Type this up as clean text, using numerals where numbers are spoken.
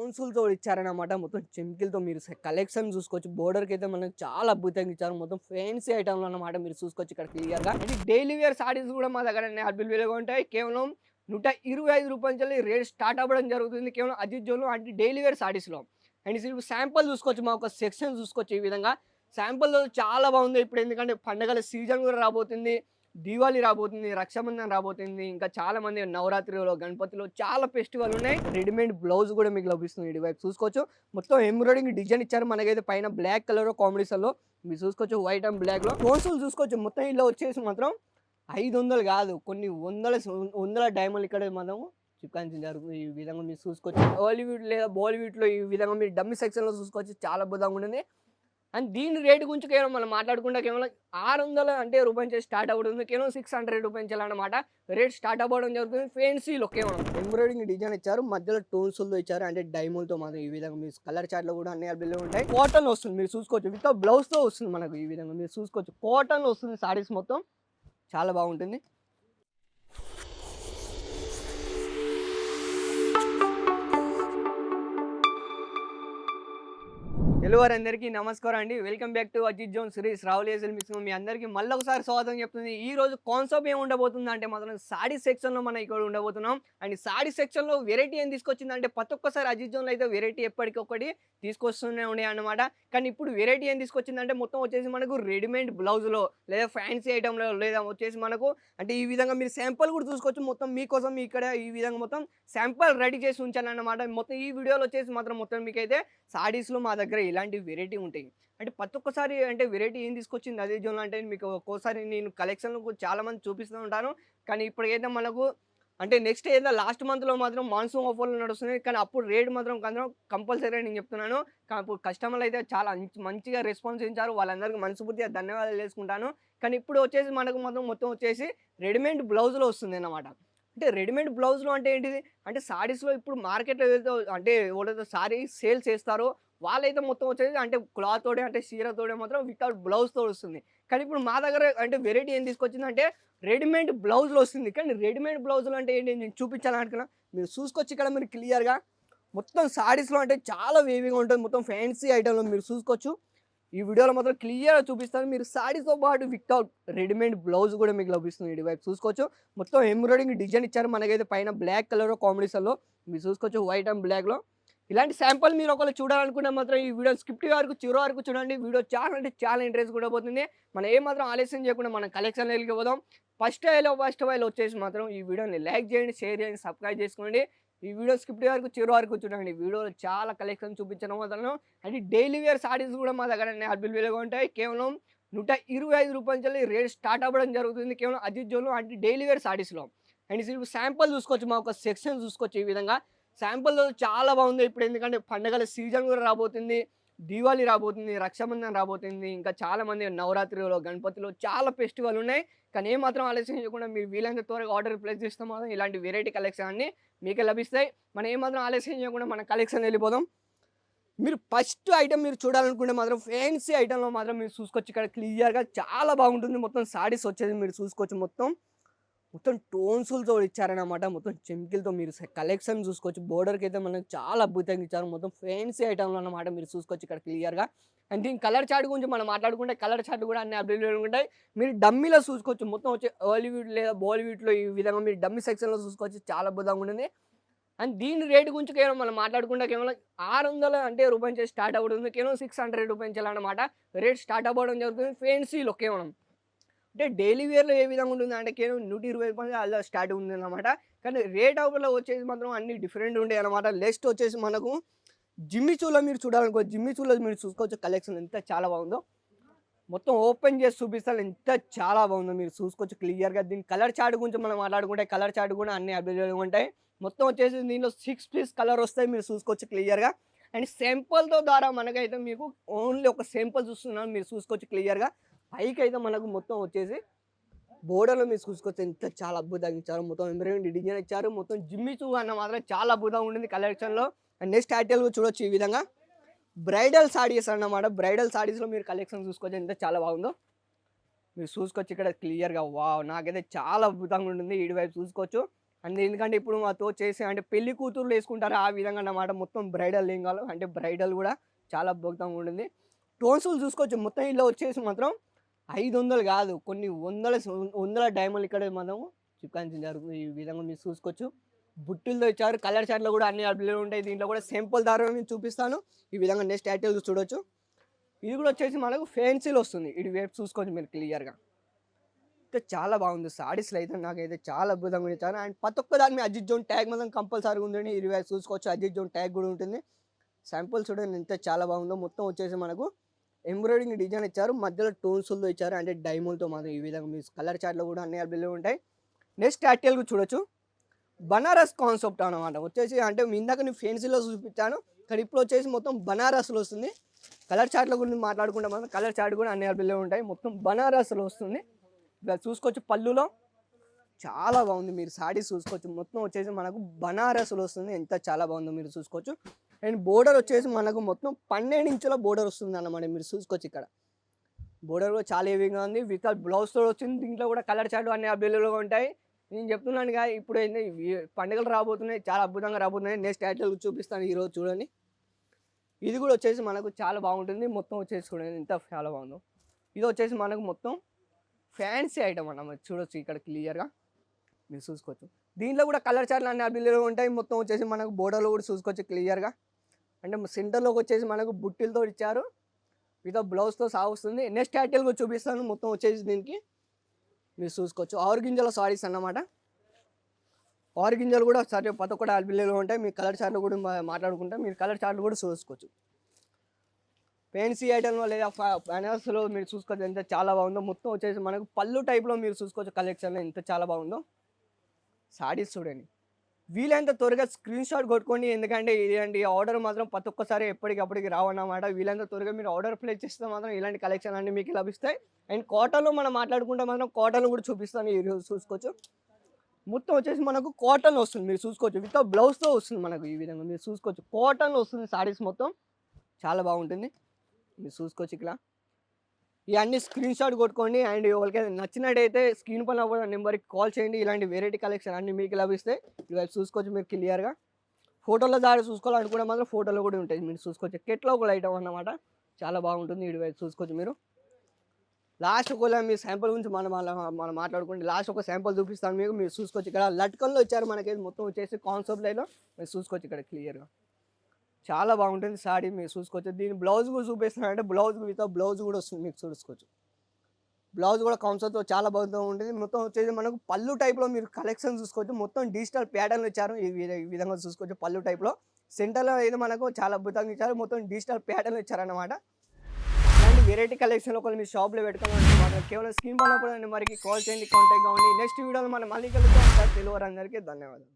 టోన్సులతో ఇచ్చారనమాట. మొత్తం చెమ్కీలతో మీరు కలెక్షన్ చూసుకోవచ్చు. బోర్డర్‌కి అయితే మనకు చాలా అద్భుతంగా ఇచ్చారు. మొత్తం ఫ్యాన్సీ ఐటెమ్‌లో అన్నమాట మీరు చూసుకోవచ్చు ఇక్కడ క్లియర్‌గా. ఇది డైలీ వేర్ సారీస్ కూడా మా దగ్గర అవైలబుల్‌గా ఉంటాయి. కేవలం రూ. 125 నుంచి రేట్ స్టార్ట్ అవ్వడం జరుగుతుంది. కేవలం అజిత్ జోన్‌లో అంటే డైలీ వేర్ సారీస్‌లో. అండ్ ఇప్పుడు శాంపుల్ చూసుకోవచ్చు. మా ఒక సెక్షన్ చూసుకోవచ్చు ఈ విధంగా. శాంపుల్‌లో చాలా బాగుంది. ఇప్పుడు ఎందుకంటే పండగల సీజన్ కూడా రాబోతుంది. దీవాళి రాబోతుంది, రక్షాబంధన్ రాబోతుంది. ఇంకా చాలా మంది నవరాత్రిలో, గణపతిలో చాలా ఫెస్టివల్ ఉన్నాయి. రెడీమేడ్ బ్లౌజ్ కూడా మీకు లభిస్తుంది. ఇటువైపు చూసుకోవచ్చు. మొత్తం ఎంబ్రాయిడింగ్ డిజైన్ ఇచ్చారు. మనకైతే పైన బ్లాక్ కలర్ కాంబినేషన్‌లో మీరు చూసుకోవచ్చు. వైట్ అండ్ బ్లాక్‌లో టోన్సులు చూసుకోవచ్చు. మొత్తం ఇలా వచ్చేసి మాత్రం 500 కాదు, కొన్ని వందల డైమండ్లు ఇక్కడ మనం చూపించడం జరుగుతుంది. ఈ విధంగా మీరు చూసుకోవచ్చు. హాలీవుడ్ లేదా బాలీవుడ్‌లో ఈ విధంగా మీరు డమ్మీ సెక్షన్‌లో చూసుకోవచ్చు. చాలా అద్భుతంగా ఉంటుంది. అండ్ దీని రేట్ గురించి కేవలం మనం మాట్లాడుకుంటే కేవలం 600 అంటే రూపాయల నుంచి స్టార్ట్ అవుతుంది. కేవలం 600 రూపాయలు అన్నమాట రేట్ స్టార్ట్ అవ్వడం జరుగుతుంది. ఫెన్సీలో కేవలం ఎంబ్రాయిడింగ్ డిజైన్ ఇచ్చారు. మధ్యలో టోన్సులతో ఇచ్చారు. అంటే డైమండ్‌తో మాత్రం ఈ విధంగా మీరు కలర్ చార్ట్‌లో కూడా అన్ని అవైలబుల్‌గా ఉంటాయి. కాటన్‌లో వస్తుంది మీరు చూసుకోవచ్చు. విత్ బ్లౌజ్‌తో వస్తుంది మనకు ఈ విధంగా మీరు చూసుకోవచ్చు. కాటన్‌లో వస్తుంది సారీస్ మొత్తం. చాలా బాగుంటుంది. తెలుగు వారందరికీ నమస్కారం అండి. Welcome back to Ajith zone series రావుల్ ఏజల్ మిక్స్. మీ అందరికీ మళ్ళొకసారి స్వాగతం చెప్తుంది. ఈ రోజు కాన్సెప్ట్ ఏమి ఉండబోతుంది అంటే మాత్రం సాడీ సెక్షన్‌లో మనం ఇక్కడ ఉండబోతున్నాం. అండ్ సాడీ సెక్షన్‌లో వెరైటీ ఏం తీసుకొచ్చిందంటే ప్రతి ఒక్కసారి అజిత్ జోన్‌లో అయితే వెరైటీ ఎప్పటికొకటి తీసుకొస్తూనే ఉన్నాయి అన్నమాట. కానీ ఇప్పుడు వెరైటీ ఏం తీసుకొచ్చిందంటే మొత్తం వచ్చేసి మనకు రెడీమేడ్ బ్లౌజ్‌లో లేదా ఫ్యాన్సీ ఐటెంలో లేదా వచ్చేసి మనకు అంటే ఈ విధంగా మీరు శాంపుల్ కూడా చూసుకోవచ్చు. మొత్తం మీకోసం ఇక్కడ ఈ విధంగా మొత్తం శాంపుల్ రెడీ చేసి ఉంచానన్నమాట. మొత్తం ఈ వీడియోలో వచ్చేసి మాత్రం మొత్తం మీకైతే సాడీస్‌లో మా దగ్గర ఇలాంటి వెరైటీ ఉంటాయి. అంటే ప్రతి ఒక్కసారి అంటే వెరైటీ ఏం తీసుకొచ్చింది అజిత్ జోన్‌లో అంటే మీకు ఒక్కోసారి నేను కలెక్షన్‌లో చాలా మంది చూపిస్తూ ఉంటాను. కానీ ఇప్పటికైతే మనకు అంటే నెక్స్ట్ ఏదో లాస్ట్ మంత్‌లో మాత్రం మాన్సూన్ ఆఫర్‌లు నడుస్తున్నాయి. కానీ అప్పుడు రేట్ మాత్రం కంపల్సరీగా నేను చెప్తున్నాను. కానీ అప్పుడు కస్టమర్లు అయితే చాలా మంచిగా రెస్పాన్స్ ఇచ్చారు. వాళ్ళందరికీ మనస్ఫూర్తిగా ధన్యవాదాలు తెలుసుకుంటాను. కానీ ఇప్పుడు వచ్చేసి మనకు మాత్రం మొత్తం వచ్చేసి రెడీమేడ్ బ్లౌజ్‌లో వస్తుందన్నమాట. అంటే రెడీమేడ్ బ్లౌజ్‌లో అంటే ఏంటిది? అంటే సారీస్‌లో ఇప్పుడు మార్కెట్‌లో ఏదైతే అంటే ఎవరైతే సారీ సేల్స్ చేస్తారో వాళ్ళైతే మొత్తం వచ్చేసి అంటే క్లాత్ తోడే అంటే చీరతోడే మాత్రం వితౌట్ బ్లౌజ్‌తో వస్తుంది. కానీ ఇప్పుడు మా దగ్గర అంటే వెరైటీ ఏం తీసుకొచ్చిందంటే రెడీమేడ్ బ్లౌజ్‌లో వస్తుంది. కానీ రెడీమేడ్ బ్లౌజ్‌లో అంటే ఏంటి నేను చూపించాలనుకున్నా. మీరు చూసుకోవచ్చు ఇక్కడ మీరు క్లియర్‌గా. మొత్తం సారీస్‌లో అంటే చాలా వేవీగా ఉంటుంది. మొత్తం ఫ్యాన్సీ ఐటెంలో మీరు చూసుకోవచ్చు. ఈ వీడియోలో మాత్రం క్లియర్‌గా చూపిస్తాను. మీరు సారీస్‌తో పాటు వితౌట్ రెడీమేడ్ బ్లౌజ్ కూడా మీకు లభిస్తుంది. ఇటువైపు చూసుకోవచ్చు. మొత్తం ఎంబ్రాయిడింగ్ డిజైన్ ఇచ్చారు. మనకైతే పైన బ్లాక్ కలర్ కాంబినేషన్‌లో మీరు చూసుకోవచ్చు. వైట్ అండ్ బ్లాక్‌లో ఇలాంటి శాంపుల్ మీరు ఒకవేళ చూడాలనుకుంటే మాత్రం ఈ వీడియో స్కిప్ వరకు చివరి వరకు చూడండి. వీడియో చాలా అంటే చాలా ఇంట్రెస్ట్ కూడా పోతుంది. మనం ఏమాత్రం ఆలస్యం చేయకుండా మన కలెక్షన్‌లోకి వెళ్ళిపోదాం. ఫస్ట్ వైల్ వచ్చేసి మాత్రం ఈ వీడియోని లైక్ చేయండి, షేర్ చేయండి, సబ్స్క్రైబ్ చేసుకోండి. ఈ వీడియో స్కిప్ వరకు చివరి వరకు చూడండి. వీడియోలో చాలా కలెక్షన్ చూపించడం మాత్రం అది డైలీ వేర్ సారీస్ కూడా మా దగ్గర అవైలబుల్‌గా ఉంటాయి. కేవలం రూ. 125 నుంచి రేట్ స్టార్ట్ అవ్వడం జరుగుతుంది. కేవలం అజిత్ జోన్‌లో అంటే డైలీ వేర్ సారీస్‌లో. అండ్ ఇప్పుడు శాంపుల్ చూసుకోవచ్చు. మా ఒక సెక్షన్ చూసుకోవచ్చు ఈ విధంగా. శాంపుల్‌లో చాలా బాగుంది. ఇప్పుడు ఎందుకంటే పండగల సీజన్ కూడా రాబోతుంది. దీవాళి రాబోతుంది, రక్షాబంధన్ రాబోతుంది. ఇంకా చాలా మంది నవరాత్రిలో, గణపతిలో చాలా ఫెస్టివల్ ఉన్నాయి. కానీ ఏమాత్రం ఆలస్యం చేయకుండా మీరు వీలైనంత త్వరగా ఆర్డర్ ప్లేస్ చేస్తే మాత్రం ఇలాంటి వెరైటీ కలెక్షన్ అన్నీ మీకే లభిస్తాయి. మనం ఏమాత్రం ఆలస్యం చేయకుండా మన కలెక్షన్ వెళ్ళిపోదాం. మీరు ఫస్ట్ ఐటెమ్ మీరు చూడాలనుకుంటే మాత్రం ఫ్యాన్సీ ఐటెంలో మాత్రం మీరు చూసుకోవచ్చు. ఇక్కడ క్లియర్‌గా చాలా బాగుంటుంది. మొత్తం సారీస్ వచ్చేది మీరు చూసుకోవచ్చు. మొత్తం టోన్సులతో ఇచ్చారనమాట. మొత్తం చెమ్కీలతో మీరు కలెక్షన్ చూసుకోవచ్చు. బోర్డర్‌కి అయితే మనకు చాలా అద్భుతంగా ఇచ్చారు. మొత్తం ఫ్యాన్సీ ఐటెంలో అన్నమాట మీరు చూసుకోవచ్చు ఇక్కడ క్లియర్‌గా. అండ్ దీని కలర్ చార్ట్ గురించి మనం మాట్లాడుకుంటే కలర్ చార్ట్ కూడా అన్ని అవైలబుల్‌గా ఉంటాయి. మీరు డమ్మీలో చూసుకోవచ్చు. మొత్తం వచ్చి హాలీవుడ్ లేదా బాలీవుడ్‌లో ఈ విధంగా మీరు డమ్మీ సెక్షన్‌లో చూసుకోవచ్చు. చాలా అద్భుతంగా ఉంటుంది. అండ్ దీని రేట్ గురించి కేవలం మనం మాట్లాడుకుంటే కేవలం 600 అంటే రూపాయల నుంచి స్టార్ట్ అవుతుంది. కేవలం 600 రూపాయలు అన్నమాట రేట్ స్టార్ట్ అవ్వడం జరుగుతుంది. ఫెన్సీలో కేవలం. అంటే డైలీ వేర్‌లో ఏ విధంగా ఉంటుందంటే కేవలం రూ. 120 అలా స్టార్ట్ ఉందన్నమాట. కానీ రేట్ ఆఫర్‌లో వచ్చేసి మాత్రం అన్ని డిఫరెంట్ ఉంటాయన్నమాట. నెక్స్ట్ వచ్చేసి మనకు జిమ్మి చూలో మీరు చూడాలనుకో జిమ్మి చూలో మీరు చూసుకోవచ్చు కలెక్షన్ ఎంత చాలా బాగుందో. మొత్తం ఓపెన్ చేసి చూపిస్తాను ఎంత చాలా బాగుందో మీరు చూసుకోవచ్చు క్లియర్‌గా. దీని కలర్ చార్ట్ గురించి మనం మాట్లాడుకుంటే కలర్ చార్ట్ కూడా అన్ని అవైలబుల్‌గా ఉంటాయి. మొత్తం వచ్చేసి దీనిలో 6 పీస్ కలర్ వస్తాయి మీరు చూసుకోవచ్చు క్లియర్‌గా. అండ్ సింపుల్‌తో ద్వారా మనకైతే మీకు ఓన్లీ ఒక సింపుల్ చూస్తున్నాను మీరు చూసుకోవచ్చు క్లియర్‌గా. పైకైతే మనకు మొత్తం వచ్చేసి బోర్డర్‌లో మీరు చూసుకోవచ్చు ఎంత చాలా అద్భుతంగా ఇచ్చారు. మొత్తం ఎంబ్రాయిడరీ డిజైన్ ఇచ్చారు. మొత్తం జిమ్మి చూ అన్న మాత్రం చాలా అద్భుతంగా ఉంటుంది కలెక్షన్‌లో. అండ్ నెక్స్ట్ టైటిల్ చూడొచ్చు ఈ విధంగా. బ్రైడల్ సారీస్ అన్నమాట. బ్రైడల్ సారీస్‌లో మీరు కలెక్షన్ చూసుకోవచ్చు ఎంత చాలా బాగుందో. మీరు చూసుకోవచ్చు ఇక్కడ క్లియర్‌గా. వావ్! నాకైతే చాలా అద్భుతంగా ఉంటుంది. ఇటువైపు చూసుకోవచ్చు. అండ్ ఎందుకంటే ఇప్పుడు మాతో చేసే అంటే పెళ్లి కూతుర్లు వేసుకుంటారు ఆ విధంగా అన్నమాట. మొత్తం బ్రైడల్ లెహంగాలు అంటే బ్రైడల్ కూడా చాలా అద్భుతంగా ఉంటుంది. టోన్సులు చూసుకోవచ్చు మొత్తం ఇలా వచ్చేసి మాత్రం 500 కాదు కొన్ని వందల డైమండ్లు ఇక్కడ మనం చూపించడం జరుగుతుంది. ఈ విధంగా మీరు చూసుకోవచ్చు. బుట్టిలతో ఇచ్చారు. కలర్ చార్ట్‌లో కూడా అన్ని అవైలబుల్ ఉంటాయి. దీంట్లో కూడా సింపుల్ దారం నేను చూపిస్తాను. ఈ విధంగా నెక్స్ట్ టైటిల్ చూడొచ్చు. ఇది కూడా వచ్చేసి మనకు ఫ్యాన్సీలో వస్తుంది. ఇది వైపు చూసుకోవచ్చు మీరు క్లియర్‌గా. అయితే చాలా బాగుంది. సారీస్‌లో అయితే నాకైతే చాలా అద్భుతంగా ఇచ్చారు. అండ్ ప్రతి ఒక్క దాని మీద అజిత్ జోన్ ట్యాగ్ మాత్రం కంపల్సరీగా ఉందండి. ఇది వైపు చూసుకోవచ్చు. అజిత్ జోన్ ట్యాగ్ కూడా ఉంటుంది. సింపుల్ చూడండి ఎంత చాలా బాగుందో. మొత్తం వచ్చేసి మనకు ఎంబ్రాయిడింగ్ డిజైన్ ఇచ్చారు. మధ్యలో టోన్స్‌లతో ఇచ్చారు. అంటే డైమండ్‌తో మాత్రం ఈ విధంగా మీ కలర్ చార్ట్‌లో కూడా అన్ని అవైలబుల్ ఉంటాయి. నెక్స్ట్ టైటిల్ చూడొచ్చు. బనారస్ కాన్సెప్ట్ అనమాట. వచ్చేసి అంటే ఇందాక నేను ఫెన్సీలో చూపించాను. కానీ ఇప్పుడు వచ్చేసి మొత్తం బనారస్‌లో వస్తుంది. కలర్ చార్ట్‌ల గురించి మాట్లాడుకుంటే మాత్రం కలర్ చార్ట్ కూడా అన్ని అవైలబుల్ ఉంటాయి. మొత్తం బనారస్‌లో వస్తుంది. ఇలా చూసుకోవచ్చు పళ్ళులో చాలా బాగుంది. మీరు సారీస్ చూసుకోవచ్చు. మొత్తం వచ్చేసి మనకు బనారస్‌లో వస్తుంది. ఎంత చాలా బాగుందో మీరు చూసుకోవచ్చు. అండ్ బోర్డర్ వచ్చేసి మనకు మొత్తం 12 ఇంచుల బోర్డర్ వస్తుంది అన్నమాట. మీరు చూసుకోవచ్చు ఇక్కడ. బోర్డర్ కూడా చాలా హెవీగా ఉంది. విత్ బ్లౌజ్‌తో వచ్చింది. దీంట్లో కూడా కలర్ చార్ట్ అన్ని అవైలబుల్‌గా ఉంటాయి. నేను చెప్తున్నానుగా ఇప్పుడు ఏంది పండుగలు రాబోతున్నాయి. చాలా అద్భుతంగా రాబోతున్నాయి. నెక్స్ట్ టైటిల్ చూపిస్తాను ఈరోజు చూడండి. ఇది కూడా వచ్చేసి మనకు చాలా బాగుంటుంది. మొత్తం వచ్చేసి చూడండి ఎంత చాలా బాగుందో. ఇది వచ్చేసి మనకు మొత్తం ఫ్యాన్సీ ఐటమ్ అన్నమాట. చూడొచ్చు ఇక్కడ క్లియర్‌గా మీరు చూసుకోవచ్చు. దీంట్లో కూడా కలర్ చార్ట్లు అన్ని అవైలబుల్‌గా ఉంటాయి. మొత్తం వచ్చేసి మనకు బోర్డర్లో కూడా చూసుకోవచ్చు క్లియర్‌గా. అంటే సెంటర్‌లోకి వచ్చేసి మనకు బుట్టిలతో ఇచ్చారు. విత్ బ్లౌజ్‌తో వస్తుంది. నెక్స్ట్ టైటిల్ కూడా చూపిస్తాను. మొత్తం వచ్చేసి దీనికి మీరు చూసుకోవచ్చు. ఆరు గింజల సారీస్ అన్నమాట. ఆరు గింజలు కూడా సరే ప్రతి ఒక్కటి అవైలబుల్‌గా ఉంటాయి. మీ కలర్ చార్ట్లు కూడా మాట్లాడుకుంటే మీరు కలర్ చార్ట్లు కూడా చూసుకోవచ్చు. ఫ్యాన్సీ ఐటెంలో లేదా బనారస్‌లో మీరు చూసుకోవచ్చు ఎంత చాలా బాగుందో. మొత్తం వచ్చేసి మనకు పళ్ళు టైప్‌లో మీరు చూసుకోవచ్చు కలెక్షన్‌లో ఎంత చాలా బాగుందో. సారీస్ చూడండి. వీలైనంత త్వరగా స్క్రీన్ షాట్ కొట్టుకోండి. ఎందుకంటే ఇలాంటి ఆర్డర్ మాత్రం ప్రతి ఒక్కసారి ఎప్పటికప్పటికి రావన్నమాట. వీలైనంత త్వరగా మీరు ఆర్డర్ ప్లేస్ చేస్తే మాత్రం ఇలాంటి కలెక్షన్ అన్నీ మీకు లభిస్తాయి. అండ్ కాటన్‌లో మనం మాట్లాడుకుంటే మాత్రం కాటన్ కూడా చూపిస్తాను ఈరోజు చూసుకోవచ్చు. మొత్తం వచ్చేసి మనకు కాటన్ వస్తుంది మీరు చూసుకోవచ్చు. విత్ బ్లౌజ్‌తో వస్తుంది మనకు ఈ విధంగా మీరు చూసుకోవచ్చు. కాటన్‌లో వస్తుంది సారీస్ మొత్తం. చాలా బాగుంటుంది. మీరు చూసుకోవచ్చు ఇక్కడ. ఇవన్నీ స్క్రీన్ షాట్ కొట్టుకోండి. అండ్ ఎవరికైనా నచ్చినట్టయితే స్క్రీన్ పైన కూడా నెంబర్కి కాల్ చేయండి. ఇలాంటి వెరైటీ కలెక్షన్ అన్నీ మీకు లభిస్తాయి. ఇవి చూసుకోవచ్చు మీరు క్లియర్‌గా. ఫోటోలో దారి చూసుకోవాలనుకుంటే మాత్రం ఫోటోలో కూడా ఉంటాయి. మీరు చూసుకోవచ్చు. కెట్లో ఒక ఐటమ్ అన్నమాట. చాలా బాగుంటుంది. ఇవి చూసుకోవచ్చు మీరు. లాస్ట్ ఒకవేళ మీ శాంపుల్ గురించి మనం మాట్లాడుకుంటే లాస్ట్ ఒక శాంపుల్ చూపిస్తాను మీకు. మీరు చూసుకోవచ్చు ఇక్కడ లట్కన్లో ఇచ్చారు మనకి. మొత్తం వచ్చేసి కాన్సెప్ట్ లైన్లో మీరు చూసుకోవచ్చు ఇక్కడ క్లియర్‌గా. చాలా బాగుంటుంది సారీ మీరు చూసుకోవచ్చు. దీని బ్లౌజ్ కూడా చూపిస్తున్నారంటే బ్లౌజ్ విత్ బ్లౌజ్ కూడా వస్తుంది మీకు చూసుకోవచ్చు. బ్లౌజ్ కూడా కాన్సెప్ట్‌తో చాలా బాగా ఉంటుంది. మొత్తం వచ్చేసి మనకు పళ్ళు టైప్‌లో మీరు కలెక్షన్ చూసుకోవచ్చు. మొత్తం డిజిటల్ ప్యాటర్న్‌లో ఇచ్చారు. ఈ విధంగా చూసుకోవచ్చు పళ్ళు టైప్‌లో. సెంటర్‌లో అయితే మనకు చాలా అద్భుతంగా ఇచ్చారు. మొత్తం డిజిటల్ ప్యాటర్న్‌లో ఇచ్చారన్నమాట. ఇలాంటి వెరైటీ కలెక్షన్‌లో ఒకవేళ మీ షాప్‌లో పెట్టుకోవాలంటే మాత్రం కేవలం స్క్రీన్ పైన నెంబర్‌కి కాల్ చేయండి. కాంటాక్ట్ అవ్వండి. నెక్స్ట్ వీడియోలో మనం మళ్ళీ కలుద్దాం. తెలుగు వారందరికీ ధన్యవాదాలు.